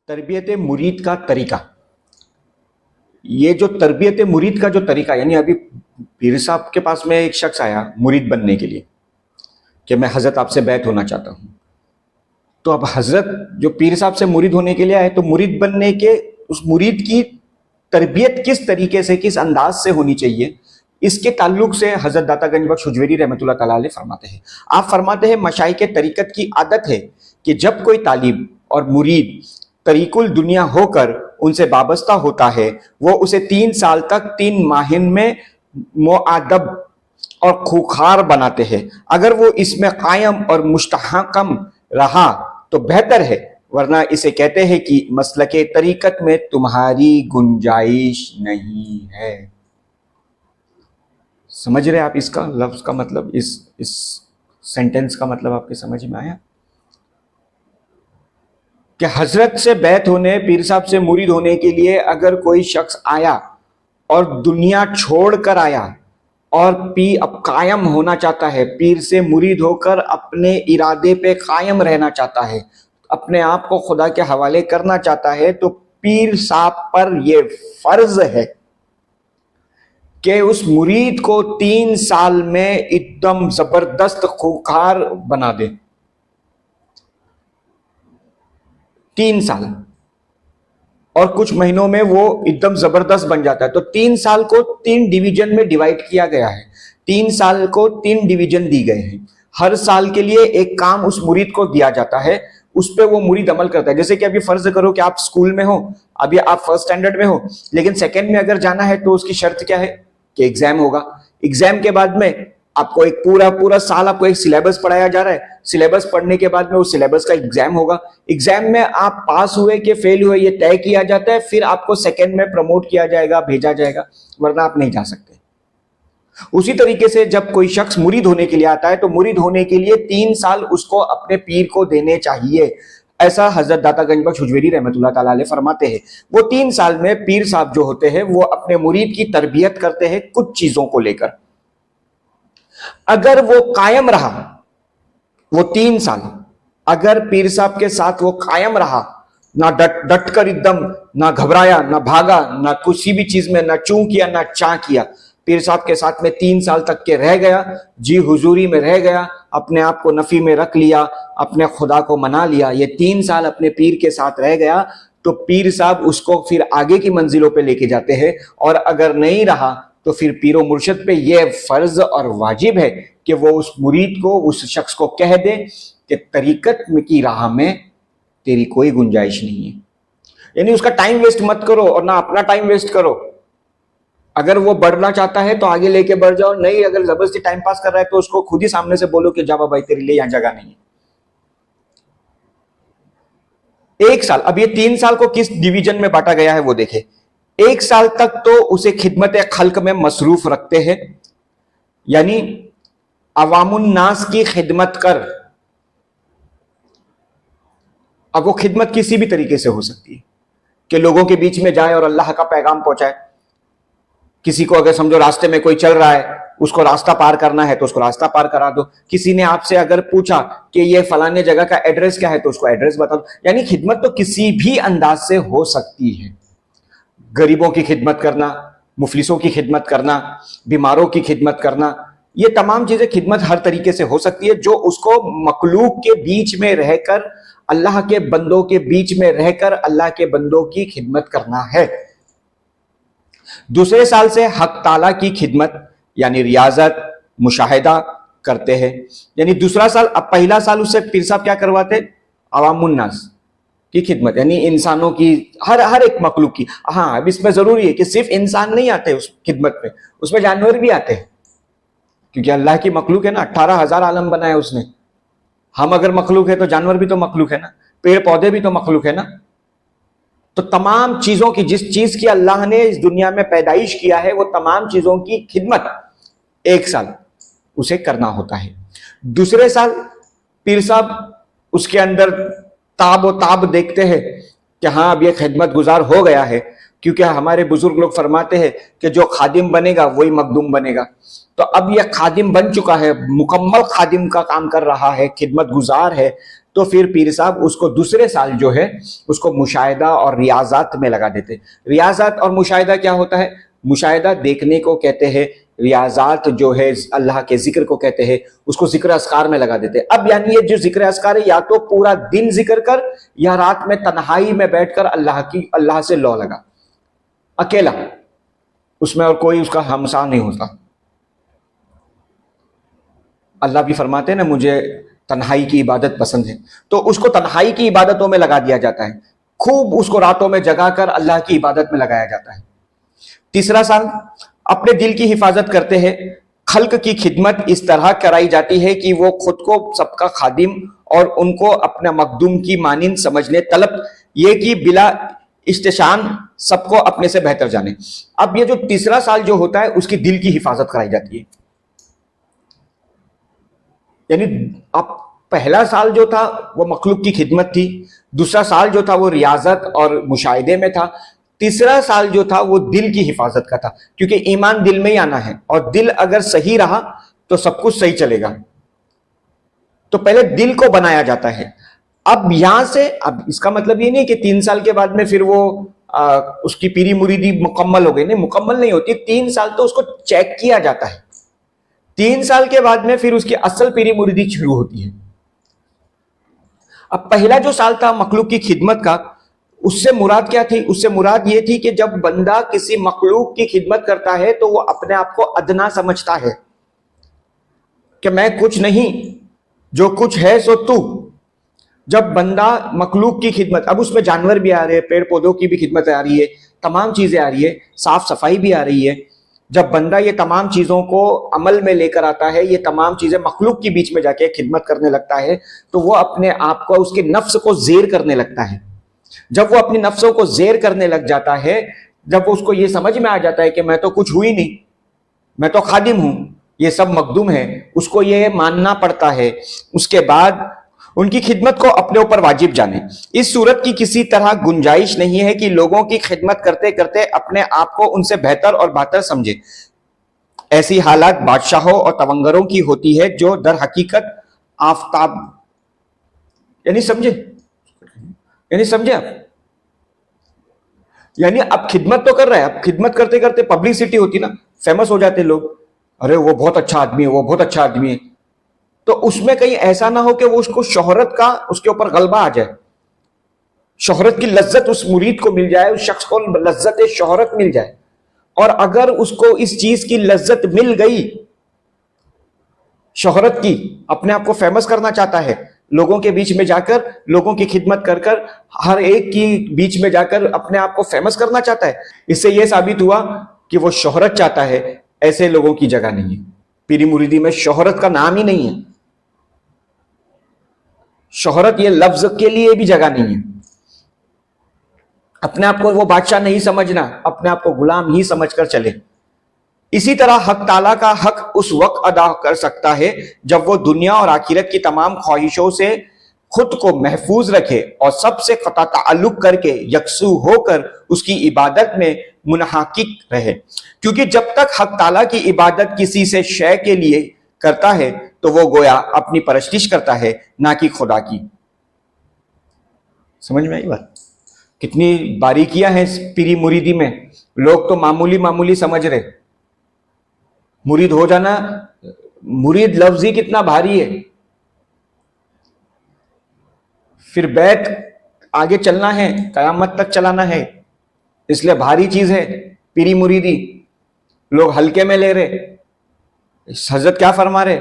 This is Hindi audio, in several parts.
तरबियत मुरीद का तरीका। ये जो तरबियत मुरीद का जो तरीका, यानी अभी पीर साहब के पास में एक शख्स आया मुरीद बनने के लिए कि मैं हजरत आपसे बैत होना चाहता हूं। तो अब हजरत जो पीर साहब से मुरीद होने के लिए आए, तो मुरीद बनने के उस मुरीद की तरबियत किस तरीके से, किस अंदाज से होनी चाहिए, इसके ताल्लुक से हजरत दाता गंज बख्श हुजवेरी रहमतुल्लाह तआला अलैह फरमाते हैं। आप फरमाते हैं मशाइख के तरीकत की आदत है कि जब कोई तालिब और मुरीद तरीकुल दुनिया होकर उनसे वाबस्ता होता है, वो उसे 3 साल तक 3 माहिन में मुआदब और खूखार बनाते हैं। अगर वो इसमें कायम और मुस्तहकम रहा तो बेहतर है, वरना इसे कहते हैं कि मसलके तरीकत में तुम्हारी गुंजाइश नहीं है। समझ रहे आप इसका लफ्ज का मतलब, इस सेंटेंस का मतलब आपके समझ में आया कि हजरत से बैत होने, पीर साहब से मुरीद होने के लिए अगर कोई शख्स आया और दुनिया छोड़ कर आया और अब कायम होना चाहता है, पीर से मुरीद होकर अपने इरादे पे कायम रहना चाहता है, अपने आप को खुदा के हवाले करना चाहता है, तो पीर साहब पर यह फर्ज है कि उस मुरीद को 3 साल में एकदम जबरदस्त खूंखार बना दे। 3 साल और कुछ महीनों में वो एकदम जबरदस्त बन जाता है। तो 3 साल को 3 डिवीजन में डिवाइड किया गया है। 3 साल को 3 डिवीजन दी गए हैं। हर साल के लिए एक काम उस मुरीद को दिया जाता है, उस पर वो मुरीद अमल करता है। जैसे कि अभी फर्ज करो कि आप स्कूल में हो, अभी आप फर्स्ट स्टैंडर्ड में हो, लेकिन सेकंड में अगर जाना है तो उसकी शर्त क्या है कि एग्जाम होगा। एग्जाम के बाद में आपको एक पूरा साल आपको एक सिलेबस पढ़ाया जा रहा है। सिलेबस पढ़ने के बाद में उस सिलेबस का एग्जाम होगा। एग्जाम में आप पास हुए कि फेल हुए ये तय किया जाता है, फिर आपको सेकंड में प्रमोट किया जाएगा, भेजा जाएगा, वरना आप नहीं जा सकते। उसी तरीके से जब कोई शख्स मुरीद होने के लिए आता है तो मुरीद होने के लिए 3 साल उसको अपने पीर को देने चाहिए। ऐसा हजरत दाता गंज बख्श हुजवेरी रहमतुल्लाह तआला अलैह फरमाते हैं। वो 3 साल में पीर साहब जो होते हैं वो अपने मुरीद की तरबियत करते हैं कुछ चीजों को लेकर। अगर वो कायम रहा, वो 3 साल अगर पीर साहब के साथ वो कायम रहा, ना डट कर एकदम, ना घबराया, ना भागा, ना किसी भी चीज में ना चूं किया, ना चा किया, पीर साहब के साथ में 3 साल तक के रह गया, जी हुजूरी में रह गया, अपने आप को नफी में रख लिया, अपने खुदा को मना लिया, ये 3 साल अपने पीर के साथ रह गया, तो पीर साहब उसको फिर आगे की मंजिलों पे लेके जाते हैं। और अगर नहीं रहा तो फिर पीरो मुर्शिद पे यह फर्ज और वाजिब है कि वो उस मुरीद को, उस शख्स को कह दे कि तरीकत की राह में तेरी कोई गुंजाइश नहीं है। यानी उसका टाइम वेस्ट मत करो और ना अपना टाइम वेस्ट करो। अगर वो बढ़ना चाहता है तो आगे लेके बढ़ जाओ, नहीं अगर जबरदस्ती टाइम पास कर रहा है तो उसको खुद ही सामने से बोलो कि जा भाई तेरे लिए यहां जगह नहीं है। 1 साल, अब ये 3 साल को किस डिवीजन में बांटा गया है वो देखे। 1 साल तक तो उसे खिदमत खल्क में मसरूफ रखते हैं, यानी अवामुन नास की खिदमत कर। अब वो खिदमत किसी भी तरीके से हो सकती है कि लोगों के बीच में जाए और अल्लाह का पैगाम पहुंचाए। किसी को अगर समझो रास्ते में कोई चल रहा है, उसको रास्ता पार करना है तो उसको रास्ता पार करा दो। किसी ने आपसे अगर पूछा कि ये फलाने जगह का एड्रेस क्या है तो उसको एड्रेस बता दो। यानी खिदमत तो किसी भी अंदाज से हो सकती है। गरीबों की खिदमत करना, मुफलिसों की खिदमत करना, बीमारों की खिदमत करना, ये तमाम चीजें खिदमत हर तरीके से हो सकती है, जो उसको मखलूक के बीच में रहकर, अल्लाह के बंदों के बीच में रहकर अल्लाह के बंदों की खिदमत करना है। दूसरे साल से हक ताला की खिदमत यानी रियाजत, मुशाहिदा करते हैं। यानी दूसरा साल, अब पहला साल उससे पीर साहब क्या करवाते, अवामुन नास की खिदमत, यानी इंसानों की, हर एक मखलूक की। हाँ, अब इसमें जरूरी है कि सिर्फ इंसान नहीं आते उस खिदमत में, उसमें जानवर भी आते हैं, क्योंकि अल्लाह की मखलूक है ना, 18,000 आलम बनाया उसने। हम अगर मखलूक है तो जानवर भी तो मखलूक है ना, पेड़ पौधे भी तो मखलूक है ना। तो तमाम चीजों की, जिस चीज की अल्लाह ने इस दुनिया में पैदाइश किया है, वो तमाम चीजों की खिदमत 1 साल उसे करना होता है। दूसरे साल पीर साहब उसके अंदर ताब देखते हैं कि हाँ अब ये खिदमत गुजार हो गया है, क्योंकि हमारे बुजुर्ग लोग फरमाते हैं कि जो खादिम बनेगा वही मखदूम बनेगा। तो अब यह खादिम बन चुका है, मुकम्मल खादिम का काम कर रहा है, खिदमत गुजार है, तो फिर पीर साहब उसको दूसरे साल जो है उसको मुशाहिदा और रियाजात में लगा देते। रियाजात और मुशाहिदा क्या होता है? मुशाहिदा देखने को कहते हैं, रियाजात जो है अल्लाह के जिक्र को कहते हैं, उसको जिक्र अस्कार में लगा देते। अब यानी ये जो जिक्र अस्कार है, या तो पूरा दिन जिक्र कर या रात में तन्हाई में बैठकर अल्लाह से लौ लगा, अकेला, उसमें और कोई उसका हमसा नहीं होता। अल्लाह भी फरमाते हैं ना, मुझे तन्हाई की इबादत पसंद है, तो उसको तन्हाई की इबादतों में लगा दिया जाता है, खूब उसको रातों में जगाकर अल्लाह की इबादत में लगाया जाता है। तीसरा साल अपने दिल की हिफाजत करते हैं, खल्क की खिदमत इस तरह कराई जाती है कि वो खुद को सबका खादिम और उनको अपना मखदूम की मानिंद समझने, तलब ये कि बिला इस्तेशान सबको अपने से बेहतर जाने। अब ये जो तीसरा साल जो होता है उसकी दिल की हिफाजत कराई जाती है। यानी अब पहला साल जो था वो मखलूक की खिदमत थी, दूसरा साल जो था वो रियाजत और मुशाहिदे में था, तीसरा साल जो था वो दिल की हिफाजत का था, क्योंकि ईमान दिल में ही आना है और दिल अगर सही रहा तो सब कुछ सही चलेगा। तो पहले दिल को बनाया जाता है। अब यहां से, अब इसका मतलब ये नहीं कि 3 साल के बाद में फिर वो उसकी पीरी मुरीदी मुकम्मल हो गई, नहीं, मुकम्मल नहीं होती। 3 साल तो उसको चेक किया जाता है, 3 साल के बाद में फिर उसकी असल पीरी मुरीदी शुरू होती है। अब पहला जो साल था मखलूक की खिदमत का, उससे मुराद क्या थी? उससे मुराद ये थी कि जब बंदा किसी मखलूक की खिदमत करता है तो वो अपने आप को अदना समझता है कि मैं कुछ नहीं, जो कुछ है सो तू। जब बंदा मखलूक की खिदमत, अब उसमें जानवर भी आ रहे हैं, पेड़ पौधों की भी खिदमत आ रही है, तमाम चीजें आ रही है, साफ सफाई भी आ रही है। जब बंदा ये तमाम चीजों को अमल में लेकर आता है, ये तमाम चीजें मखलूक के बीच में जाके खिदमत करने लगता है, तो वो अपने आप को, उसके नफ्स को जेर करने लगता है। जब वो अपनी नफ्सों को जेर करने लग जाता है, जब उसको ये समझ में आ जाता है कि मैं तो कुछ हुई नहीं, मैं तो खादिम हूं, ये सब मखदूम है, उसको ये मानना पड़ता है। उसके बाद उनकी खिदमत को अपने ऊपर वाजिब जाने। इस सूरत की किसी तरह गुंजाइश नहीं है कि लोगों की खिदमत करते करते अपने आप को उनसे बेहतर और बेहतर समझे। ऐसी हालात बादशाहों और तवंगरों की होती है जो दर हकीकत आफताब, यानी समझे आप, यानी अब खिदमत तो कर रहा है, अब खिदमत करते करते पब्लिसिटी होती ना, फेमस हो जाते लोग, अरे वो बहुत अच्छा आदमी है, वो बहुत अच्छा आदमी है। तो उसमें कहीं ऐसा ना हो कि वो उसको शोहरत का, उसके ऊपर गलबा आ जाए, शोहरत की लज्जत उस मुरीद को मिल जाए, उस शख्स को लज्जत शोहरत मिल जाए। और अगर उसको इस चीज की लज्जत मिल गई, शोहरत की, अपने आप को फेमस करना चाहता है, लोगों के बीच में जाकर, लोगों की खिदमत कर कर, हर एक की बीच में जाकर अपने आप को फेमस करना चाहता है, इससे यह साबित हुआ कि वो शोहरत चाहता है। ऐसे लोगों की जगह नहीं है पीरी मुरीदी में, शोहरत का नाम ही नहीं है, शोहरत ये लफ्ज के लिए भी जगह नहीं है। अपने आप को वो बादशाह नहीं समझना, अपने आप को गुलाम ही समझकर चले। इसी तरह हक ताला का हक उस वक्त अदा कर सकता है जब वो दुनिया और आखिरत की तमाम ख्वाहिशों से खुद को महफूज रखे और सबसे कता ताल्लुक करके यकसू होकर उसकी इबादत में मुनहाकिक रहे। क्योंकि जब तक हक ताला की इबादत किसी से शय के लिए करता है तो वो गोया अपनी परस्तिश करता है, ना कि खुदा की। समझ में आई बात? कितनी बारीकियां हैं इस पीरी मुरीदी में। लोग तो मामूली मामूली समझ रहे, मुरीद हो जाना, मुरीद लफ्ज ही कितना भारी है। फिर बैत आगे चलना है, कयामत तक चलाना है, इसलिए भारी चीज है पीरी मुरीदी। लोग हल्के में ले रहे। हजरत क्या फरमा रहे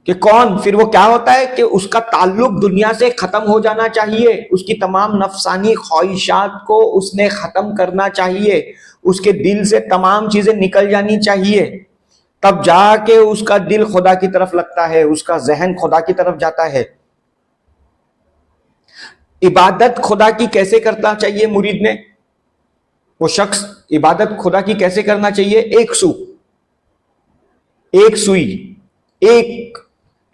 कि कौन, फिर वो क्या होता है कि उसका ताल्लुक दुनिया से खत्म हो जाना चाहिए, उसकी तमाम नफसानी ख्वाहिशात को उसने खत्म करना चाहिए, उसके दिल से तमाम चीजें निकल जानी चाहिए, तब जाके उसका दिल खुदा की तरफ लगता है, उसका जहन खुदा की तरफ जाता है। इबादत खुदा की कैसे करना चाहिए मुरीद ने? वो शख्स इबादत खुदा की कैसे करना चाहिए? एक सुई, एक,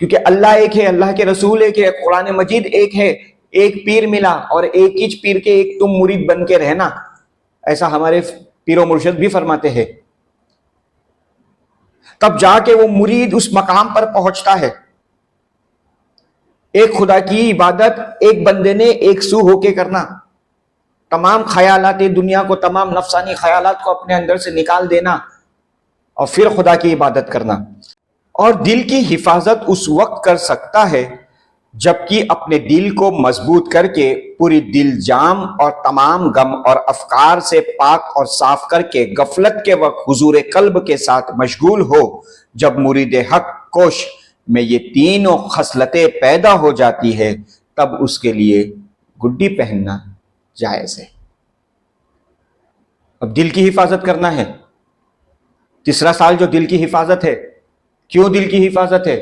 क्योंकि अल्लाह एक है, अल्लाह के रसूल एक है, कुरान मजीद एक है, एक पीर मिला और एक ही पीर के एक तुम मुरीद बन के रहना, ऐसा हमारे पीरो मुर्शिद भी फरमाते हैं। तब जाके वो मुरीद उस मकाम पर पहुंचता है। एक खुदा की इबादत एक बंदे ने एक सू होके करना, तमाम ख्यालात दुनिया को, तमाम नफसानी ख्यालात को अपने अंदर से निकाल देना और फिर खुदा की इबादत करना। और दिल की हिफाजत उस वक्त कर सकता है जबकि अपने दिल को मजबूत करके पूरी दिल जाम और तमाम गम और अफकार से पाक और साफ करके गफलत के वक्त हुजूर कल्ब के साथ मशगूल हो। जब मुरीद हक कोश में ये तीनों खसलतें पैदा हो जाती है तब उसके लिए गुड्डी पहनना जायज है। अब दिल की हिफाजत करना है, तीसरा साल जो दिल की हिफाजत है। क्यों दिल की हिफाजत है?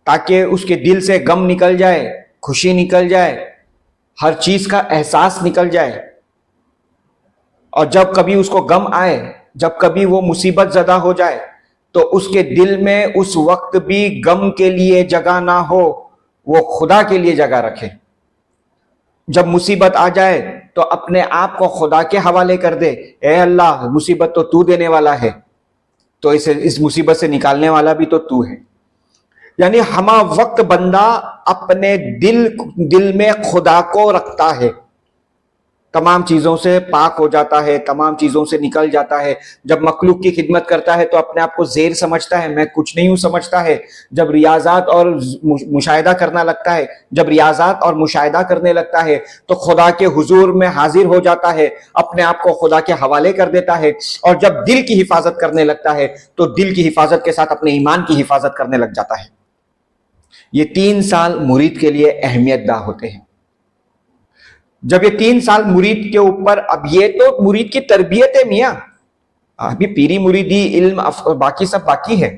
ताकि उसके दिल से गम निकल जाए, खुशी निकल जाए, हर चीज का एहसास निकल जाए। और जब कभी उसको गम आए, जब कभी वो मुसीबत ज़दा हो जाए, तो उसके दिल में उस वक्त भी गम के लिए जगह ना हो, वो खुदा के लिए जगह रखे। जब मुसीबत आ जाए तो अपने आप को खुदा के हवाले कर दे, ए अल्लाह मुसीबत तो तू देने वाला है, तो इस मुसीबत से निकालने वाला भी तो तू है। यानी हमा वक्त बंदा अपने दिल में खुदा को रखता है, तमाम चीजों से पाक हो जाता है, तमाम चीजों से निकल जाता है। जब मखलूक की खिदमत करता है तो अपने आप को ज़ेर समझता है, मैं कुछ नहीं हूं समझता है। जब रियाजात और मुशाहिदा करना लगता है, जब रियाजात और मुशाहिदा करने लगता है तो खुदा के हुजूर में हाजिर हो जाता है, अपने आप को खुदा के हवाले कर देता है। और जब दिल की हिफाजत करने लगता है तो दिल की हिफाजत के साथ अपने ईमान की हिफाजत करने लग जाता है। ये 3 साल मुरीद के लिए अहमियतदा होते हैं। जब ये 3 साल मुरीद के ऊपर, अब ये तो मुरीद की तरबियत है मियाँ, अभी पीरी मुरीदी इल्म बाकी सब बाकी है।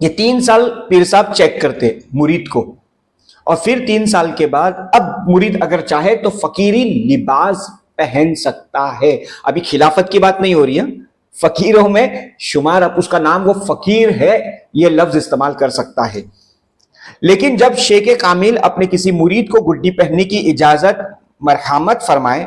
ये 3 साल पीर साहब चेक करते मुरीद को, और फिर 3 साल के बाद अब मुरीद अगर चाहे तो फकीरी लिबास पहन सकता है। अभी खिलाफत की बात नहीं हो रही है, फकीरों में शुमार, अब उसका नाम वो फकीर है, ये लफ्ज इस्तेमाल कर सकता है। लेकिन जब शेख कामिल अपने किसी मुरीद को गुड्डी पहनने की इजाजत मरहमत फरमाए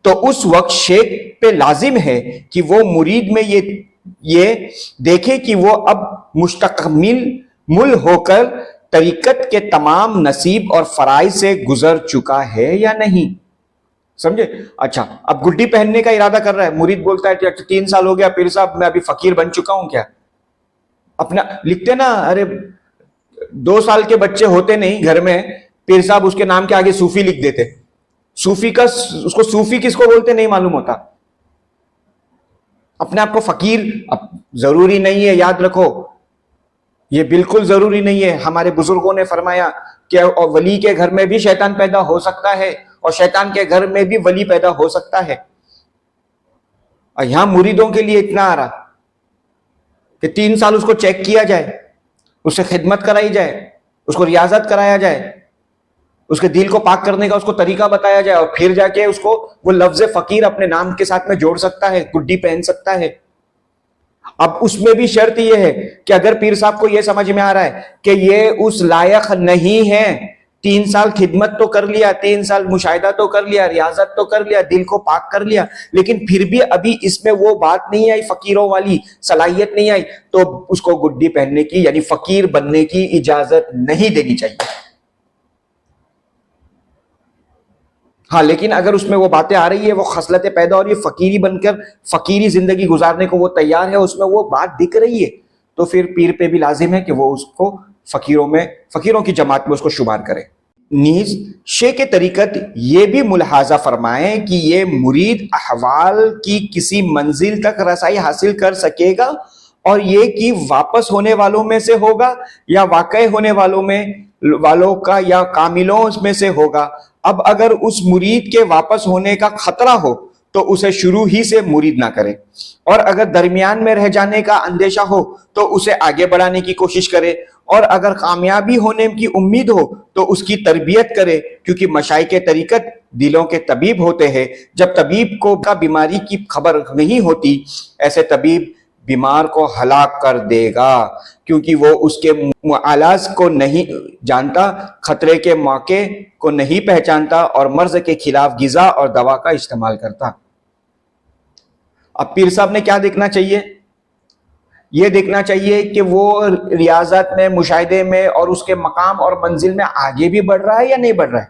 तो उस वक्त शेख पे लाजिम है कि वो मुरीद में ये देखे कि वो अब मुस्तकमिल होकर तरीकत के तमाम नसीब और फराइज से गुजर चुका है या नहीं। समझे? अच्छा, अब गुड्डी पहनने का इरादा कर रहा है, मुरीद बोलता है 3 साल हो गया पीर साहब, मैं अभी फकीर बन चुका हूं क्या? अपना लिखते ना, अरे 2 साल के बच्चे होते नहीं घर में, पीर साहब उसके नाम के आगे सूफी लिख देते। सूफी का, उसको सूफी किसको बोलते नहीं मालूम होता। अपने आप को फकीर, अब जरूरी नहीं है, याद रखो ये बिल्कुल जरूरी नहीं है। हमारे बुजुर्गों ने फरमाया कि वली के घर में भी शैतान पैदा हो सकता है और शैतान के घर में भी वली पैदा हो सकता है। और यहां मुरीदों के लिए इतना आ रहा कि 3 साल उसको चेक किया जाए, उससे खिदमत कराई जाए, उसको रियाजत कराया जाए, उसके दिल को पाक करने का उसको तरीका बताया जाए, और फिर जाके उसको वो लफ्ज फकीर अपने नाम के साथ में जोड़ सकता है, गुड्डी पहन सकता है। अब उसमें भी शर्त यह है कि अगर पीर साहब को यह समझ में आ रहा है कि ये उस लायक नहीं है, 3 साल खिदमत तो कर लिया, 3 साल मुशाहिदा तो कर लिया, रियाजत तो कर लिया, दिल को पाक कर लिया, लेकिन फिर भी अभी इसमें वो बात नहीं आई, फकीरों वाली सलाहियत नहीं आई, तो उसको गुड्डी पहनने की यानी फकीर बनने की इजाजत नहीं देनी चाहिए। हाँ, लेकिन अगर उसमें वो बातें आ रही है, वो खसलतें पैदा हो रही है, फकीरी बनकर फकीरी जिंदगी गुजारने को वो तैयार है, उसमें वो बात दिख रही है, तो फिर पीर पे भी लाजिम है कि वो उसको फकीरों की जमात में उसको शुमार करे। नीज शेख तरीकत ये भी मुलाहाजा फरमाए कि ये मुरीद अहवाल की किसी मंजिल तक रसाई हासिल कर सकेगा, और ये कि वापस होने वालों में से होगा या वाकई होने वालों का या कामिलों में से होगा। अब अगर उस मुरीद के वापस होने का खतरा हो तो उसे शुरू ही से मुरीद ना करे, और अगर दरमियान में रह जाने का अंदेशा हो तो उसे आगे बढ़ाने की कोशिश करे, और अगर कामयाबी होने की उम्मीद हो तो उसकी तरबियत करे, क्योंकि मशाइख तरीकत दिलों के तबीब होते हैं। जब तबीब को का बीमारी की खबर नहीं होती, ऐसे तबीब बीमार को हलाक कर देगा, क्योंकि वो उसके मुआलाज को नहीं जानता, खतरे के मौके को नहीं पहचानता और मर्ज के खिलाफ गिजा और दवा का इस्तेमाल करता। अब पीर साहब ने क्या देखना चाहिए? ये देखना चाहिए कि वो रियाजत में, मुशाहिदे में और उसके मकाम और मंजिल में आगे भी बढ़ रहा है या नहीं बढ़ रहा है।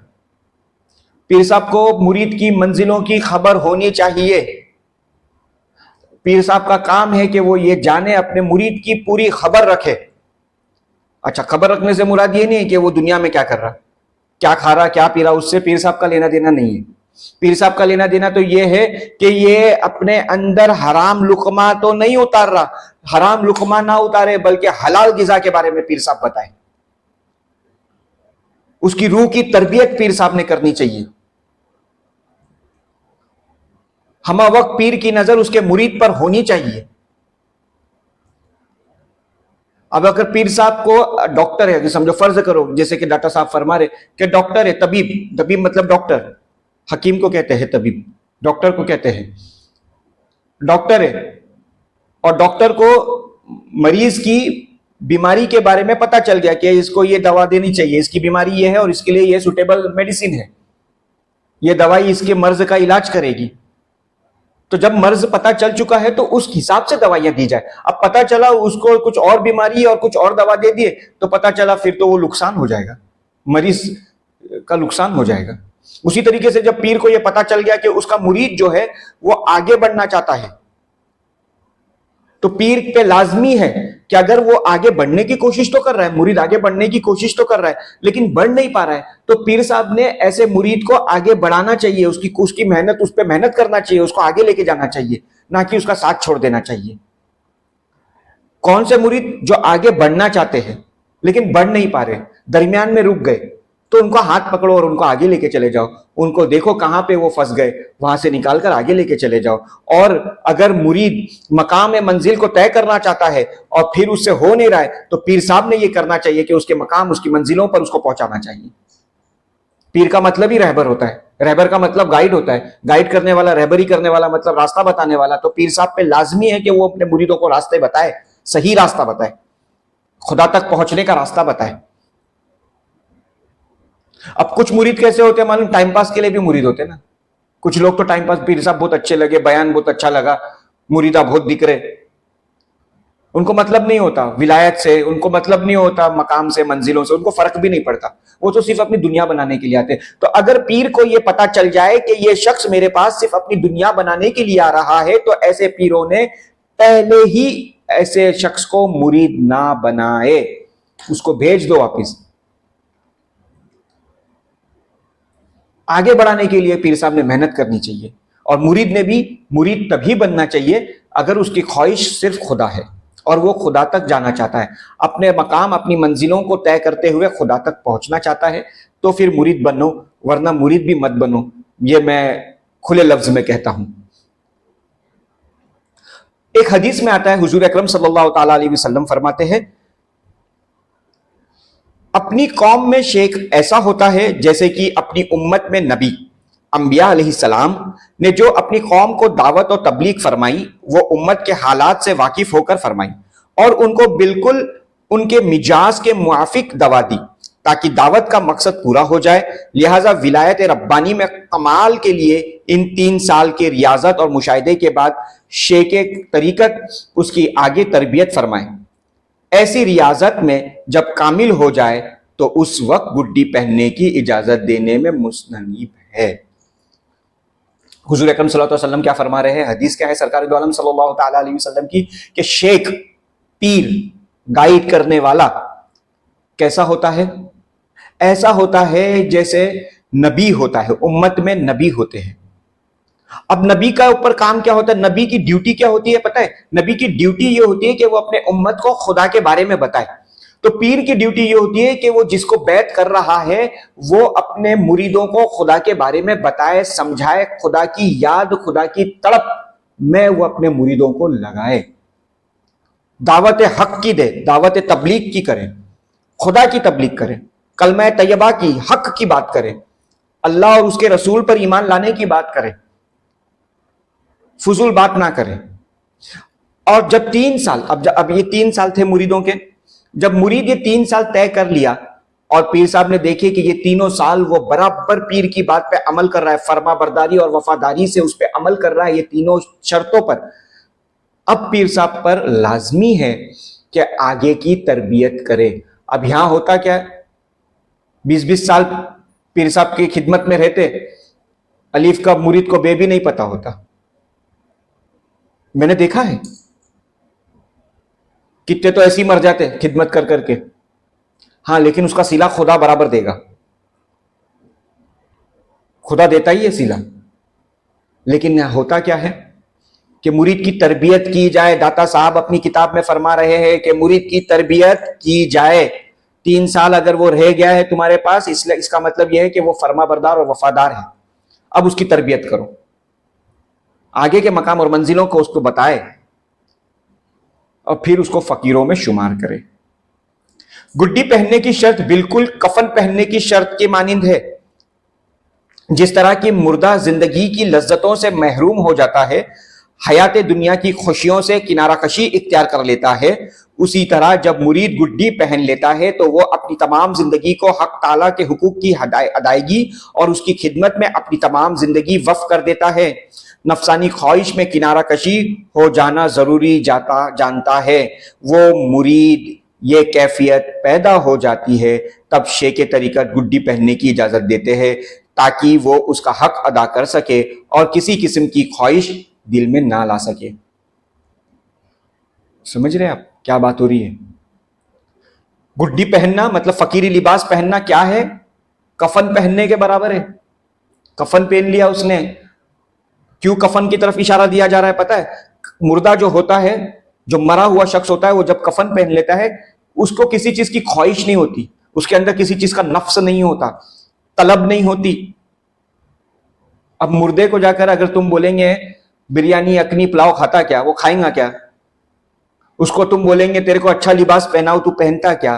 पीर साहब को मुरीद की मंजिलों की खबर होनी चाहिए। पीर साहब का काम है कि वो ये जाने, अपने मुरीद की पूरी खबर रखे। अच्छा, खबर रखने से मुराद ये नहीं है कि वो दुनिया में क्या कर रहा, क्या खा रहा, क्या पी रहा, उससे पीर साहब का लेना देना नहीं है। पीर साहब का लेना देना तो ये है कि ये अपने अंदर हराम लुकमा तो नहीं उतार रहा, हराम लुकमा ना उतारे बल्कि हलाल गिजा के बारे में पीर साहब बताए। उसकी रूह की तरबियत पीर साहब ने करनी चाहिए। हम वक्त पीर की नजर उसके मुरीद पर होनी चाहिए। अब अगर पीर साहब को डॉक्टर है, समझो फर्ज करो जैसे कि डॉक्टर साहब फरमा रहे कि डॉक्टर है, तबीब, तबीब मतलब डॉक्टर, हकीम को कहते हैं तबीब, डॉक्टर को कहते हैं, डॉक्टर है और डॉक्टर को मरीज की बीमारी के बारे में पता चल गया कि इसको ये दवा देनी चाहिए, इसकी बीमारी ये है और इसके लिए ये सुटेबल मेडिसिन है, ये दवाई इसके मर्ज का इलाज करेगी। तो जब मर्ज पता चल चुका है तो उस हिसाब से दवाइयां दी जाए। अब पता चला उसको कुछ और बीमारी और कुछ और दवा दे दिए तो पता चला फिर तो वो नुकसान हो जाएगा, मरीज का नुकसान हो जाएगा। उसी तरीके से जब पीर को यह पता चल गया कि उसका मुरीद जो है वो आगे बढ़ना चाहता है, तो पीर पे लाजमी है कि अगर वो आगे बढ़ने की कोशिश तो कर रहा है, मुरीद आगे बढ़ने की कोशिश तो कर रहा है लेकिन बढ़ नहीं पा रहा है, तो पीर साहब ने ऐसे मुरीद को आगे बढ़ाना चाहिए, उसकी मेहनत, उस पर मेहनत करना चाहिए, उसको आगे लेके जाना चाहिए, ना कि उसका साथ छोड़ देना चाहिए। कौन से मुरीद जो आगे बढ़ना चाहते हैं लेकिन बढ़ नहीं पा रहे, दरमियान में रुक गए, तो उनको हाथ पकड़ो और उनको आगे लेके चले जाओ। उनको देखो कहां पे वो फंस गए, वहां से निकाल कर आगे लेके चले जाओ। और अगर मुरीद मकाम मंजिल को तय करना चाहता है और फिर उससे हो नहीं रहा है तो पीर साहब ने ये करना चाहिए कि उसके मकाम, उसकी मंजिलों पर उसको पहुंचाना चाहिए। पीर का मतलब ही रहबर होता है, रहबर का मतलब गाइड होता है, गाइड करने वाला, रहबरी करने वाला मतलब रास्ता बताने वाला। तो पीर साहब पे लाजमी है कि वो अपने मुरीदों को रास्ते बताए, सही रास्ता बताए, खुदा तक पहुंचने का रास्ता बताए। अब कुछ मुरीद कैसे होते हैं मालूम, टाइम पास के लिए भी मुरीद होते हैं ना। कुछ लोग तो टाइम पास, पीर साहब बहुत अच्छे लगे, बयान बहुत अच्छा लगा, मुरीदा बहुत दिख रहे, उनको मतलब नहीं होता विलायत से, उनको मतलब नहीं होता मकाम से, मंजिलों से, उनको फर्क भी नहीं पड़ता, वो तो सिर्फ अपनी दुनिया बनाने के लिए आते। तो अगर पीर को यह पता चल जाए कि यह शख्स मेरे पास सिर्फ अपनी दुनिया बनाने के लिए आ रहा है, तो ऐसे पीरों ने पहले ही ऐसे शख्स को मुरीद ना बनाए, उसको भेज दो वापिस। आगे बढ़ाने के लिए पीर साहब ने मेहनत करनी चाहिए और मुरीद ने भी मुरीद तभी बनना चाहिए अगर उसकी ख्वाहिश सिर्फ खुदा है और वो खुदा तक जाना चाहता है, अपने मकाम, अपनी मंजिलों को तय करते हुए खुदा तक पहुंचना चाहता है, तो फिर मुरीद बनो, वरना मुरीद भी मत बनो। ये मैं खुले लफ्ज में कहता हूं। एक हदीस में आता है, हुजूर अकरम सल्लल्लाहु ताला अलैहि वसल्लम फरमाते हैं, अपनी कौम में शेख ऐसा होता है जैसे कि अपनी उम्मत में नबी। अंबिया अलैहिस्सलाम ने जो अपनी कौम को दावत और तबलीग फरमाई, वो उम्मत के हालात से वाकिफ होकर फरमाई और उनको बिल्कुल उनके मिजाज के मुआफिक दवा दी ताकि दावत का मकसद पूरा हो जाए। लिहाजा विलायत रब्बानी में कमाल के लिए इन 3 साल के रियाजत और मुशाहिदे के बाद शेख तरीकत उसकी आगे तरबियत फरमाए। ऐसी रियाजत में जब कामिल हो जाए तो उस वक्त गुड्डी पहनने की इजाजत देने में मुस्तनीब है। हुजूर अकरम सल्लल्लाहु अलैहि वसल्लम क्या फरमा रहे हैं, हदीस क्या है सरकार दो आलम सल्लल्लाहु ताला अलैहि वसल्लम की, कि शेख, पीर, गाइड करने वाला कैसा होता है? ऐसा होता है जैसे नबी होता है, उम्मत में नबी होते हैं। अब नबी का ऊपर काम क्या होता है, नबी की ड्यूटी क्या होती है पता है? नबी की ड्यूटी ये होती है कि वो अपने उम्मत को खुदा के बारे में बताए। तो पीर की ड्यूटी ये होती है कि वो जिसको बैत कर रहा है वो अपने मुरीदों को खुदा के बारे में बताए, समझाए, खुदा की याद, खुदा की तड़प में वो अपने मुरीदों को लगाए, दावत हक की दे, दावत तबलीग की करे, खुदा की तबलीग करे, कलमा तैयबा की, हक की बात करे, अल्लाह और उसके रसूल पर ईमान लाने की बात करे, फजूल बात ना करें। और जब 3 साल, अब ये 3 साल थे मुरीदों के, जब मुरीद ये 3 साल तय कर लिया और पीर साहब ने देखे कि ये तीनों साल वो बराबर पीर की बात पे अमल कर रहा है, फरमा बरदारी और वफादारी से उस पर अमल कर रहा है, ये तीनों शर्तों पर, अब पीर साहब पर लाजमी है कि आगे की तरबियत करे। अब यहां होता क्या है, 20-20 साल पीर साहब की खिदमत में रहते, अलीफ का मुरीद को बे भी नहीं पता होता। मैंने देखा है, कितने तो ऐसे ही मर जाते खिदमत कर करके। हाँ, लेकिन उसका सिला खुदा बराबर देगा, खुदा देता ही है सिला। लेकिन होता क्या है कि मुरीद की तरबियत की जाए। दाता साहब अपनी किताब में फरमा रहे हैं कि मुरीद की तरबियत की जाए। 3 साल अगर वो रह गया है तुम्हारे पास, इसलिए इसका मतलब यह है कि वो फर्माबरदार और वफादार है। अब उसकी तरबियत करो, आगे के मकाम और मंजिलों को उसको बताए और फिर उसको फकीरों में शुमार करे। गुड्डी पहनने की शर्त बिल्कुल कफन पहनने की शर्त के मानिंद है। जिस तरह की मुर्दा जिंदगी की लज्जतों से महरूम हो जाता है, हयात दुनिया की खुशियों से किनारा कशी इख्तियार कर लेता है, उसी तरह जब मुरीद गुड्डी पहन लेता है तो वो अपनी तमाम जिंदगी को हक ताला के हुकूक की अदायगी और उसकी खिदमत में अपनी तमाम जिंदगी वक्फ कर देता है। नफसानी ख्वाहिश में किनारा कशी हो जाना जरूरी जानता है। वो मुरीद ये कैफियत पैदा हो जाती है, तब शेख तरीकत गुड्डी पहनने की इजाजत देते हैं ताकि वो उसका हक अदा कर सके और किसी किस्म की ख्वाहिश दिल में ना ला सके। समझ रहे आप क्या बात हो रही है? गुड्डी पहनना मतलब फकीरी लिबास पहनना क्या है? कफन पहनने के बराबर है। कफन पहन लिया उसने। क्यों कफन की तरफ इशारा दिया जा रहा है पता है? मुर्दा जो होता है, जो मरा हुआ शख्स होता है, वो जब कफन पहन लेता है उसको किसी चीज की ख्वाहिश नहीं होती, उसके अंदर किसी चीज का नफ्स नहीं होता, तलब नहीं होती। अब मुर्दे को जाकर अगर तुम बोलेंगे बिरयानी अकनी पुलाव खाता क्या, वो खाएंगा क्या? उसको तुम बोलेंगे तेरे को अच्छा लिबास पहनाओ, तू पहनता क्या?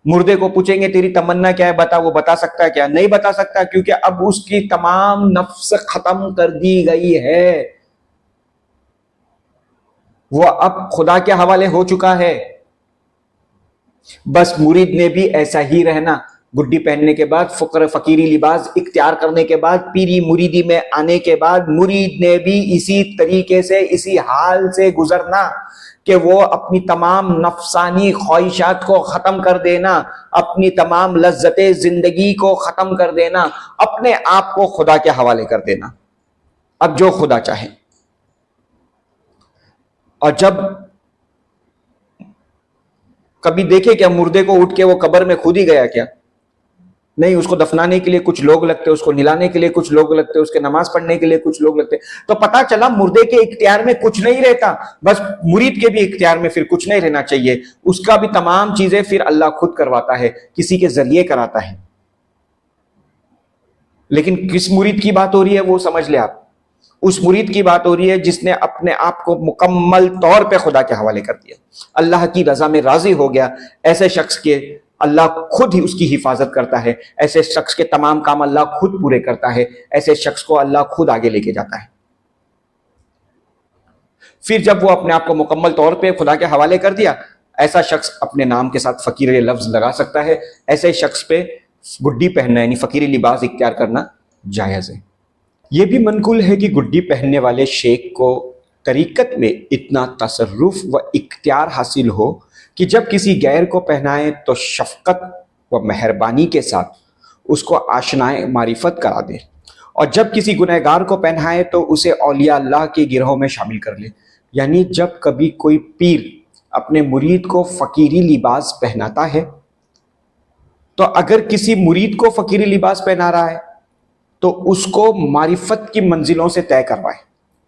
मुर्दे को पूछेंगे तेरी तमन्ना क्या है बता, वो बता सकता है क्या? नहीं बता सकता, क्योंकि अब उसकी तमाम नफ्स खत्म कर दी गई है। वो अब खुदा के हवाले हो चुका है। बस मुरीद ने भी ऐसा ही रहना। गुड्डी पहनने के बाद, फकीरी लिबास इख्तियार करने के बाद, पीरी मुरीदी में आने के बाद मुरीद ने भी इसी तरीके से, इसी हाल से गुजरना कि वो अपनी तमाम नफसानी ख्वाहिशात को खत्म कर देना, अपनी तमाम लज्जतें जिंदगी को खत्म कर देना, अपने आप को खुदा के हवाले कर देना। अब जो खुदा चाहे। और जब कभी देखे क्या मुर्दे को उठ के वो कब्र में खुद ही गया क्या? नहीं, उसको दफनाने के लिए कुछ लोग लगते, उसको निलाने के लिए कुछ लोग लगते, उसके नमाज पढ़ने के लिए कुछ लोग लगते। तो पता चला मुर्दे के इख्तियार में कुछ नहीं रहता, बस मुरीद के भी इख्तियार में फिर कुछ नहीं रहना चाहिए। उसका भी तमाम चीजें फिर अल्लाह खुद करवाता है, किसी के जरिए कराता है। लेकिन किस मुरीद की बात हो रही है वो समझ ले आप। उस मुरीद की बात हो रही है जिसने अपने आप को मुकम्मल तौर पे खुदा के हवाले कर दिया, अल्लाह की रजा में राजी हो गया। ऐसे शख्स के अल्लाह खुद ही उसकी हिफाजत करता है, ऐसे शख्स के तमाम काम अल्लाह खुद पूरे करता है, ऐसे शख्स को अल्लाह खुद आगे लेके जाता है। फिर जब वो अपने आप को मुकम्मल तौर पे खुदा के हवाले कर दिया, ऐसा शख्स अपने नाम के साथ फकीर लफ्ज लगा सकता है। ऐसे शख्स पे गुड्डी पहनना यानी फकीरी लिबास इख्तियार करना जायज़ है। यह भी मनकुल है कि गुड्डी पहनने वाले शेख को तरीकत में इतना तसर्रुफ व इख्तियार हासिल हो कि जब किसी गैर को पहनाए तो शफकत व मेहरबानी के साथ उसको आशनाए मारिफत करा दे, और जब किसी गुनहगार को पहनाए तो उसे औलिया अल्लाह के गिरोह में शामिल कर ले। यानी जब कभी कोई पीर अपने मुरीद को फकीरी लिबास पहनाता है, तो अगर किसी मुरीद को फकीरी लिबास पहना रहा है तो उसको मारिफत की मंजिलों से तय करवाए,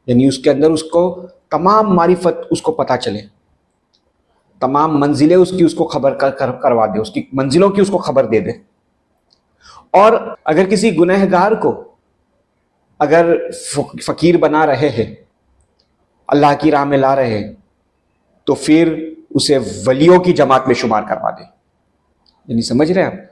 यानी उसके अंदर उसको तमाम मारिफत उसको पता चले, तमाम मंजिलें उसकी उसको खबर करवा दे, उसकी मंजिलों की उसको खबर दे दे। और अगर किसी गुनहगार को अगर फकीर बना रहे हैं, अल्लाह की राह में ला रहे हैं, तो फिर उसे वलियों की जमात में शुमार करवा दे। यानी समझ रहे हैं आप,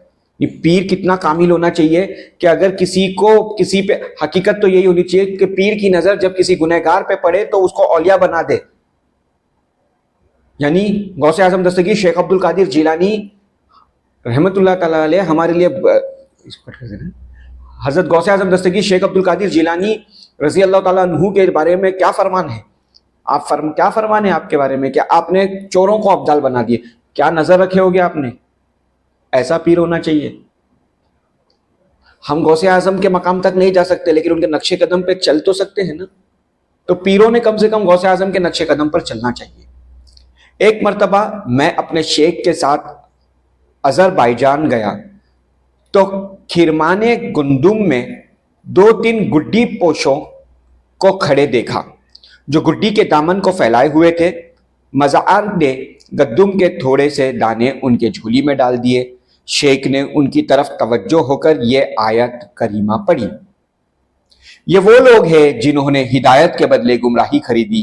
ये पीर कितना कामिल होना चाहिए कि अगर किसी को किसी पे, हकीकत तो यही होनी चाहिए कि पीर की नजर जब किसी गुनहगार पे पड़े तो उसको औलिया बना दे। यानी गौसे आजम दस्तगीर शेख अब्दुल कादिर जिलानी रहमतुल्लाह तआला अलैह हमारे लिए, हजरत गौसे आजम दस्तगीर शेख अब्दुल कादिर जिलानी रजी अल्लाह तआला अन्हु के बारे में क्या फरमान है आप क्या फरमाने आपके बारे में, क्या आपने चोरों को अब्दाल बना दिए, क्या नजर रखे होगे आपने? ऐसा पीर होना चाहिए। हम गौसे आजम के मकाम तक नहीं जा सकते, लेकिन उनके नक्शे कदम पे चल तो सकते हैं ना। तो पीरों ने कम से कम गौसे आजम के नक्शे कदम पर चलना चाहिए। एक मर्तबा मैं अपने शेख के साथ अजरबैजान गया तो खिरमाने गुंदुम में 2-3 गुड्डी पोशों को खड़े देखा जो गुड्डी के दामन को फैलाए हुए थे। मज़ार ने गद्दुम के थोड़े से दाने उनके झोली में डाल दिए। शेख ने उनकी तरफ तवज्जो होकर यह आयत करीमा पढ़ी, ये वो लोग हैं जिन्होंने हिदायत के बदले गुमराही खरीदी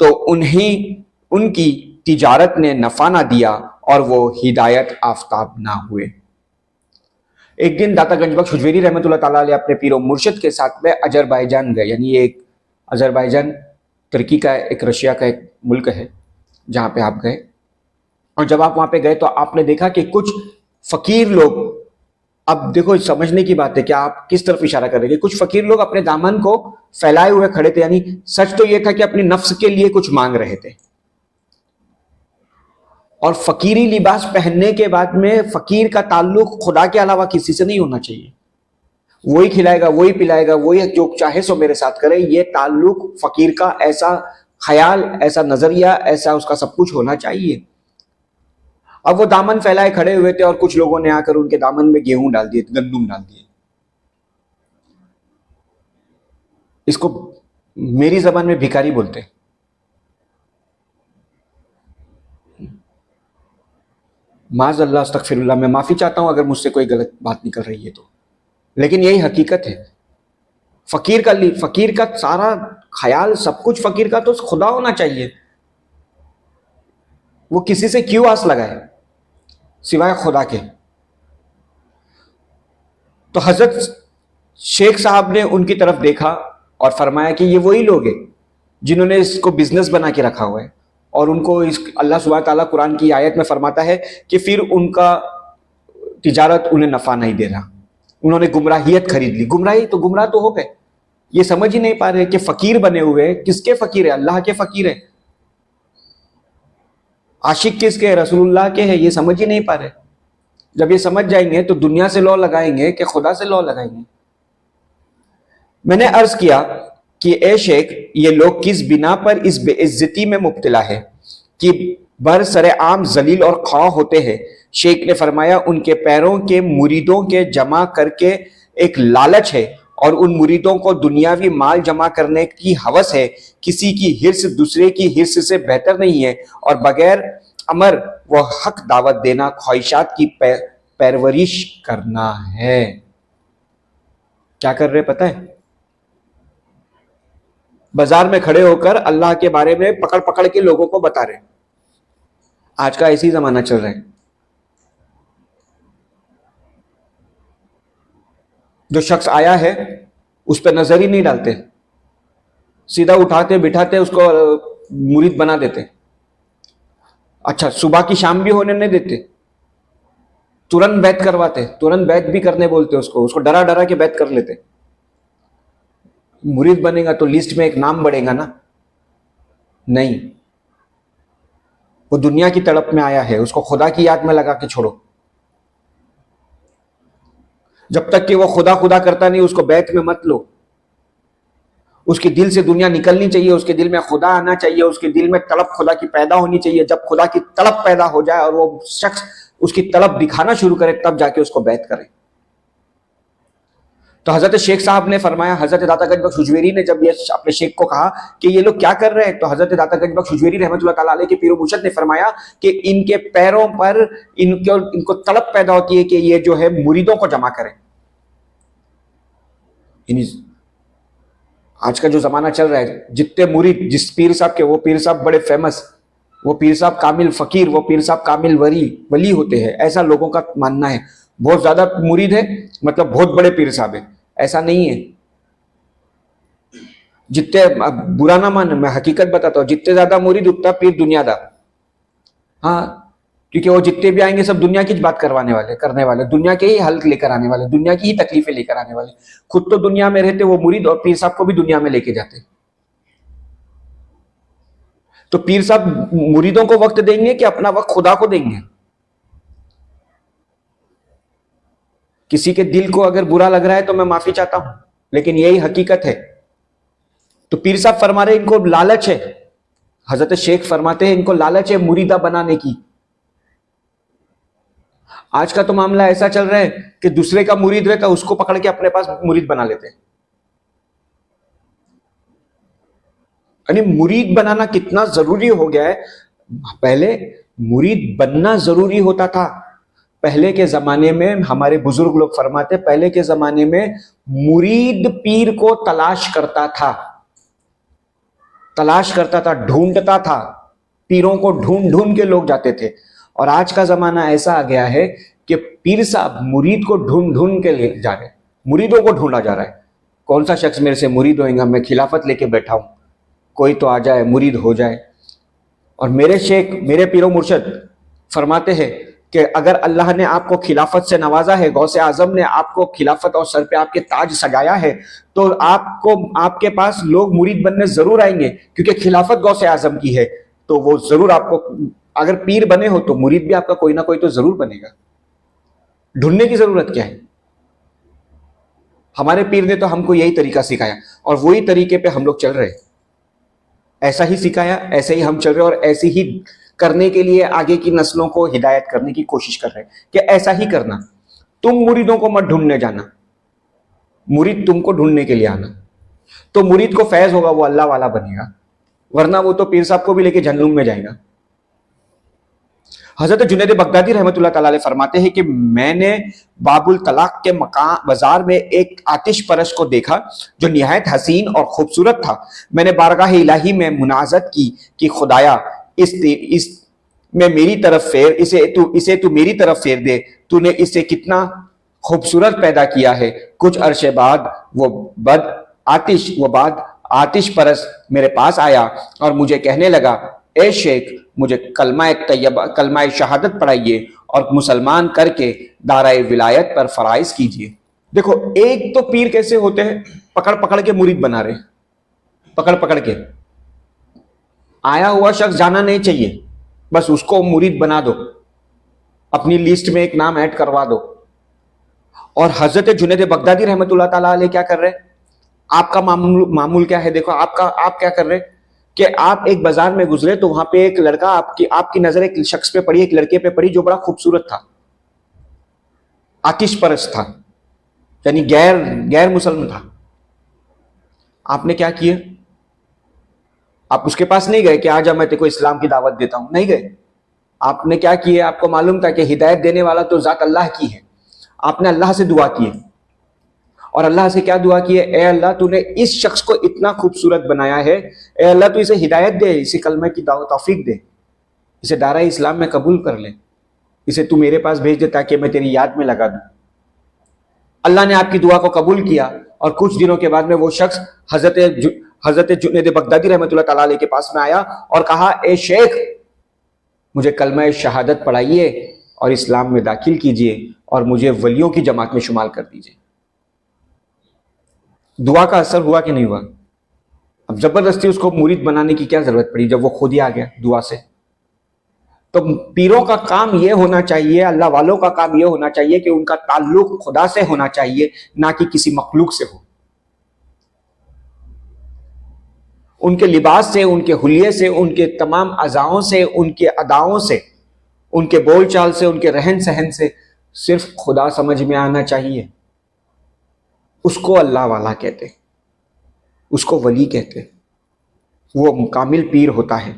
तो उन्हें उनकी तिजारत ने नफा ना दिया और वो हिदायत आफ्ताब ना हुए। एक दिन दाता गंज बख्श हुजवेरी रहमतुल्लाह ताला अलैह अपने पीरो मुर्शिद के साथ में अजरबैजान गए। यानी एक अजरबैजान तुर्की का एक रशिया का एक मुल्क है जहाँ पे आप गए। और जब आप वहाँ पे गए तो आपने देखा कि कुछ फकीर लोग, अब देखो समझने की बात है कि आप किस तरफ इशारा कर रहे हैं। कुछ फकीर लोग अपने दामन को फैलाए हुए खड़े थे, यानी सच तो यह था कि अपनी नफ्स के लिए कुछ मांग रहे थे। और फकीरी लिबास पहनने के बाद में फकीर का ताल्लुक खुदा के अलावा किसी से नहीं होना चाहिए। वही खिलाएगा, वही पिलाएगा, वही जो चाहे सो मेरे साथ करे, ये ताल्लुक फकीर का ऐसा ख्याल, ऐसा नजरिया, ऐसा उसका सब कुछ होना चाहिए। अब वो दामन फैलाए खड़े हुए थे और कुछ लोगों ने आकर उनके दामन में गेहूं डाल दिए, गंदुम डाल दिए। इसको मेरी जबान में भिखारी बोलते हैं। माज़अल्लाह अस्तगफिरुल्लाह, मैं माफी चाहता हूं अगर मुझसे कोई गलत बात निकल रही है तो, लेकिन यही हकीकत है। फकीर का सारा ख्याल, सब कुछ फकीर का तो खुदा होना चाहिए। वो किसी से क्यों आस लगाए सिवाय खुदा के। तो हजरत शेख साहब ने उनकी तरफ देखा और फरमाया कि ये वही लोग हैं जिन्होंने इसको बिजनेस बना के रखा हुआ है। और उनको इस अल्लाह सुब्हानहू ताला कुरान की आयत में फरमाता है कि फिर उनका तिजारत उन्हें नफा नहीं दे रहा, उन्होंने गुमराहियत खरीद ली। गुमराही तो गुमराह तो हो गए, ये समझ ही नहीं पा रहे कि फकीर बने हुए। किसके फकीर है? अल्लाह के फकीर है। आशिक किसके है? रसूलुल्लाह के है। ये समझ ही नहीं पा रहे। जब ये समझ जाएंगे तो दुनिया से लौ लगाएंगे कि खुदा से लौ लगाएंगे। मैंने अर्ज किया कि ए शेख, ये लोग किस बिना पर इस बेइज्जती में मुब्तला है कि बरसरे आम जलील और खौफ होते हैं। शेख ने फरमाया, उनके पैरों के मुरीदों के जमा करके एक लालच है और उन मुरीदों को दुनियावी माल जमा करने की हवस है। किसी की हिर्स दूसरे की हिर्स से बेहतर नहीं है और बगैर अमर व हक दावत देना ख्वाहिशात की परवरिश करना है। क्या कर रहे पता है? बाजार में खड़े होकर अल्लाह के बारे में पकड़ पकड़ के लोगों को बता रहे। आज का ऐसी जमाना चल रहा है। जो शख्स आया है उस पर नजर ही नहीं डालते, सीधा उठाते बिठाते उसको मुरीद बना देते। अच्छा, सुबह की शाम भी होने नहीं देते, तुरंत बैत करवाते, तुरंत बैत भी करने बोलते, उसको डरा डरा के बैत कर लेते। मुरीद बनेगा तो लिस्ट में एक नाम बढ़ेगा ना? नहीं, वो दुनिया की तड़प में आया है, उसको खुदा की याद में लगा के छोड़ो। जब तक कि वो खुदा खुदा करता नहीं, उसको बैत में मत लो। उसके दिल से दुनिया निकलनी चाहिए, उसके दिल में खुदा आना चाहिए, उसके दिल में तड़प खुदा की पैदा होनी चाहिए। जब खुदा की तड़प पैदा हो जाए और वो शख्स उसकी तड़प दिखाना शुरू करे, तब जाके उसको बैत करे। तो हजरत शेख साहब ने फरमाया, हजरत दाता गंज बख्श हुजवेरी ने जब ये अपने शेख को कहा कि ये लोग क्या कर रहे हैं, तो हजरत दाता गंज बख्श हुजवेरी रहमतुल्लाह ताला अलैह के पीरो मुर्शिद ने फरमाया कि इनके पैरों पर इनको तड़प पैदा होती है कि ये जो है मुरीदों को जमा करें। आज का जो जमाना चल रहा है, जितने मुरीद जिस पीर साहब के, वो पीर साहब बड़े फेमस, वो पीर साहब कामिल फकीर, वो पीर साहब कामिल वली होते हैं, ऐसा लोगों का मानना है। बहुत ज्यादा मुरीद है मतलब बहुत बड़े पीर साहब है, ऐसा नहीं है। जितने, बुरा ना मान, मैं हकीकत बताता हूं, जितने ज्यादा मुरीद उतना पीर दुनियादार। हाँ, क्योंकि वो जितने भी आएंगे सब दुनिया की बात करने वाले, दुनिया के ही हल लेकर आने वाले, दुनिया की ही तकलीफें लेकर आने वाले। खुद तो दुनिया में रहते वो मुरीद, और पीर साहब को भी दुनिया में लेके जाते। तो पीर साहब मुरीदों को वक्त देंगे कि अपना वक्त खुदा को देंगे? किसी के दिल को अगर बुरा लग रहा है तो मैं माफी चाहता हूं, लेकिन यही हकीकत है। तो पीर साहब फरमा रहे इनको लालच है, हजरत शेख फरमाते हैं इनको लालच है मुरीदा बनाने की। आज का तो मामला ऐसा चल रहा है कि दूसरे का मुरीद रहता है उसको पकड़ के अपने पास मुरीद बना लेते हैं। यानी मुरीद बनाना कितना जरूरी हो गया है। पहले मुरीद बनना जरूरी होता था। पहले के जमाने में हमारे बुजुर्ग लोग फरमाते, पहले के जमाने में मुरीद पीर को तलाश करता था, ढूंढता था। पीरों को ढूंढ ढूंढ के लोग जाते थे। और आज का जमाना ऐसा आ गया है कि पीर साहब मुरीद को ढूंढ ढूंढ के ले जा रहे हैं, मुरीदों को ढूंढा जा रहा है। कौन सा शख्स मेरे से मुरीद होएगा? मैं खिलाफत लेके बैठा हूं, कोई तो आ जाए मुरीद हो जाए। और मेरे शेख, मेरे पीरो मुर्शद फरमाते हैं कि अगर अल्लाह ने आपको खिलाफत से नवाजा है, गौसे आजम ने आपको खिलाफत और सर पे आपके ताज सजाया है, तो आपको, आपके पास लोग मुरीद बनने जरूर आएंगे, क्योंकि खिलाफत गौसे आजम की है। तो वो जरूर आपको, अगर पीर बने हो तो मुरीद भी आपका कोई ना कोई तो जरूर बनेगा। ढूंढने की जरूरत क्या है? हमारे पीर ने तो हमको यही तरीका सिखाया और वही तरीके पे हम लोग चल रहे हैं। ऐसा ही सिखाया, ऐसे ही हम चल रहे हैं और ऐसे ही करने के लिए आगे की नस्लों को हिदायत करने की कोशिश कर रहे हैं कि ऐसा ही करना। तुम मुरीदों को मत ढूंढने जाना, मुरीद तुमको ढूंढने के लिए आना। तो मुरीद को फैज होगा, वो अल्लाह वाला बनेगा, वरना वो तो पीर साहब को भी लेके जहन्नुम में जाएगा। हजरत जुनैद बगदादी रहमतुल्लाह ताला अलैह फरमाते हैं कि मैंने बाबुल तलाक के मकान बाजार में एक आतिश परस को देखा जो निहायत हसीन और खूबसूरत था। मैंने बारगाह इलाही में मुनाजत की कि खुदाया इस में मेरी तरफ फेर, इसे तू मेरी तरफ फेर दे, तूने इसे कितना खूबसूरत पैदा किया है। कुछ अरसे बाद वो आतिश परस मेरे पास आया और मुझे कहने लगा, ए शेख, मुझे कलमा शहादत पढ़ाइए और मुसलमान करके दाराए विलायत पर फराइज कीजिए। देखो, एक तो पीर कैसे होते हैं, पकड़ पकड़ के मुरीद बना रहे, पकड़ पकड़ के। आया हुआ शख्स जाना नहीं चाहिए, बस उसको मुरीद बना दो, अपनी लिस्ट में एक नाम ऐड करवा दो। और हजरत जुनैद बगदादी रहमतुल्लाह ताला अलैह क्या कर रहे हैं? आपका मामूल क्या है? देखो आप क्या कर रहे हैं कि आप एक बाजार में गुजरे तो वहां पे एक लड़का, आपकी नजर एक शख्स पे पड़ी, एक लड़के पे पड़ी जो बड़ा खूबसूरत था, आतिश परस्त था, यानी गैर मुसलमान था। आपने क्या किया? आप उसके पास नहीं गए कि आजा मैं तेरे को इस्लाम की दावत देता हूं, नहीं गए। आपने क्या किया? आपको मालूम था कि हिदायत देने वाला तो जात अल्लाह की है। आपने अल्लाह से दुआ की और अल्लाह से क्या दुआ की है? ए अल्लाह, तूने इस शख्स को इतना खूबसूरत बनाया है, ए अल्लाह तू इसे हिदायत दे, इसे कलमे की तौफीक दे, इसे दारा इस्लाम में कबूल कर ले, इसे तू मेरे पास भेज दे ताकि मैं तेरी याद में लगा दूं। अल्लाह ने आपकी दुआ को कबूल किया और कुछ दिनों के बाद में वो शख्स हजरत जुनैद बगदादी रहमतुल्लाह ताला अलैह के पास में आया और कहा, ए शेख, मुझे कलमा शहादत पढ़ाइए और इस्लाम में दाखिल कीजिए और मुझे वलियों की जमात में शुमार कर दीजिए। दुआ का असर हुआ कि नहीं हुआ? अब जबरदस्ती उसको मुरीद बनाने की क्या जरूरत पड़ी जब वो खुद ही आ गया दुआ से। तो पीरों का काम यह होना चाहिए, अल्लाह वालों का काम यह होना चाहिए कि उनका ताल्लुक खुदा से होना चाहिए, ना कि किसी मखलूक से हो। उनके लिबास से, उनके हुलिये से, उनके तमाम अज़ाओं से, उनके अदाओं से, उनके बोलचाल से, उनके रहन सहन से सिर्फ खुदा समझ में आना चाहिए। उसको अल्लाह वाला कहते, उसको वली कहते, वो कामिल पीर होता है।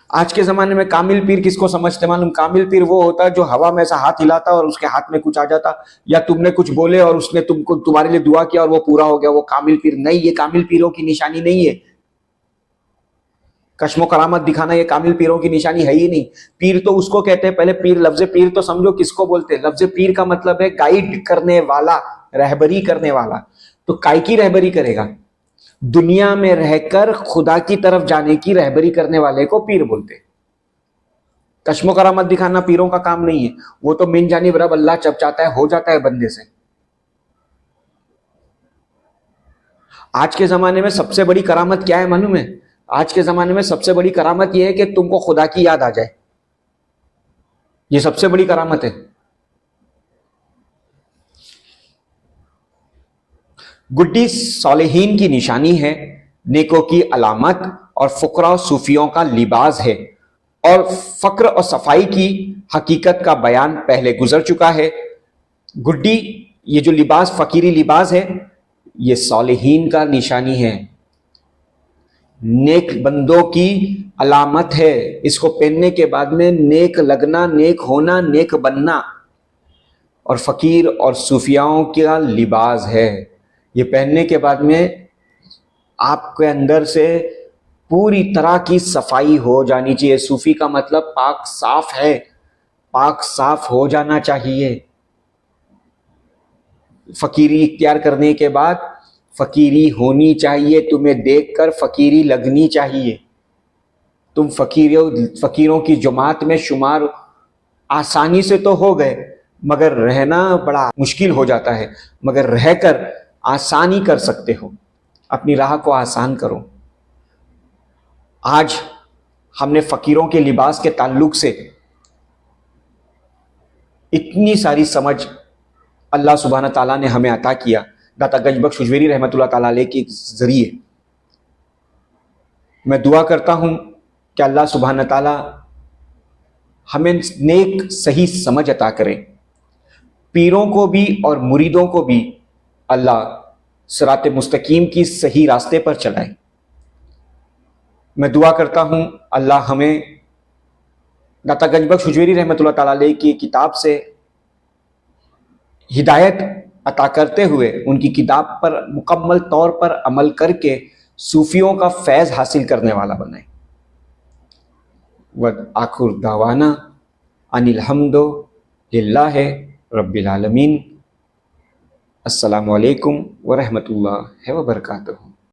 आज के जमाने में कामिल पीर किसको समझते मालूम? कामिल पीर वो होता है जो हवा में ऐसा हाथ हिलाता और उसके हाथ में कुछ आ जाता, या तुमने कुछ बोले और उसने तुम्हारे लिए दुआ किया और वो पूरा हो गया, वो कामिल पीर नहीं। ये कामिल पीरों की निशानी नहीं है। कश्मो करामत दिखाना ये कामिल पीरों की निशानी है ही नहीं। पीर तो उसको कहते हैं, पहले पीर, लफ्ज पीर तो समझो किसको बोलते हैं। लफ्ज पीर का मतलब है गाइड करने वाला, रहबरी करने वाला। तो काय की रहबरी करेगा? दुनिया में रहकर खुदा की तरफ जाने की रहबरी करने वाले को पीर बोलते। कश्मो करामत दिखाना पीरों का काम नहीं है। वो तो मिन जानिब रब अल्लाह जब चाहता है हो जाता है बंदे से। आज के जमाने में सबसे बड़ी करामत क्या है मालूम है? आज के ज़माने में सबसे बड़ी करामत यह है कि तुमको खुदा की याद आ जाए, ये सबसे बड़ी करामत है। गुड्डी सालेहीन की निशानी है, नेकों की अलामत और फुकरा और सूफियों का लिबास है, और फक्र और सफाई की हकीकत का बयान पहले गुजर चुका है। गुड्डी, ये जो लिबास फकीरी लिबास है, ये सालेहीन का निशानी है, नेक बंदों की अलामत है। इसको पहनने के बाद में नेक लगना, नेक होना, नेक बनना, और फकीर और सूफियाओं का लिबास है। ये पहनने के बाद में आपके अंदर से पूरी तरह की सफाई हो जानी चाहिए। सूफी का मतलब पाक साफ है, पाक साफ हो जाना चाहिए। फकीरी इख्तियार करने के बाद फकीरी होनी चाहिए, तुम्हें देखकर फकीरी लगनी चाहिए। तुम फकीरों की जमात में शुमार आसानी से तो हो गए, मगर रहना बड़ा मुश्किल हो जाता है, मगर रहकर आसानी कर सकते हो। अपनी राह को आसान करो। आज हमने फकीरों के लिबास के ताल्लुक से इतनी सारी समझ अल्लाह सुब्हाना ताला ने हमें अता किया, दाता गंजबख्श हुजवेरी रहमतुल्लाह ताला अलैह के जरिए। मैं दुआ करता हूं कि अल्लाह सुब्हाना ताला हमें नेक सही समझ अता करे, पीरों को भी और मुरीदों को भी अल्लाह सिराते मुस्तकीम की सही रास्ते पर चलाए। मैं दुआ करता हूं अल्लाह हमें दाता गंजबख्श हुजवेरी रहमतुल्लाह ताला अलैह की किताब से हिदायत अता करते हुए उनकी किताब पर मुकम्मल तौर पर अमल करके सूफियों का फैज़ हासिल करने वाला बनाए। व आखिर दावाना अनिल हम्दो लिल्लाहि रब्बिल आलमीन। अस्सलामु अलैकुम व रहमतुल्लाहि व बरकातुहू।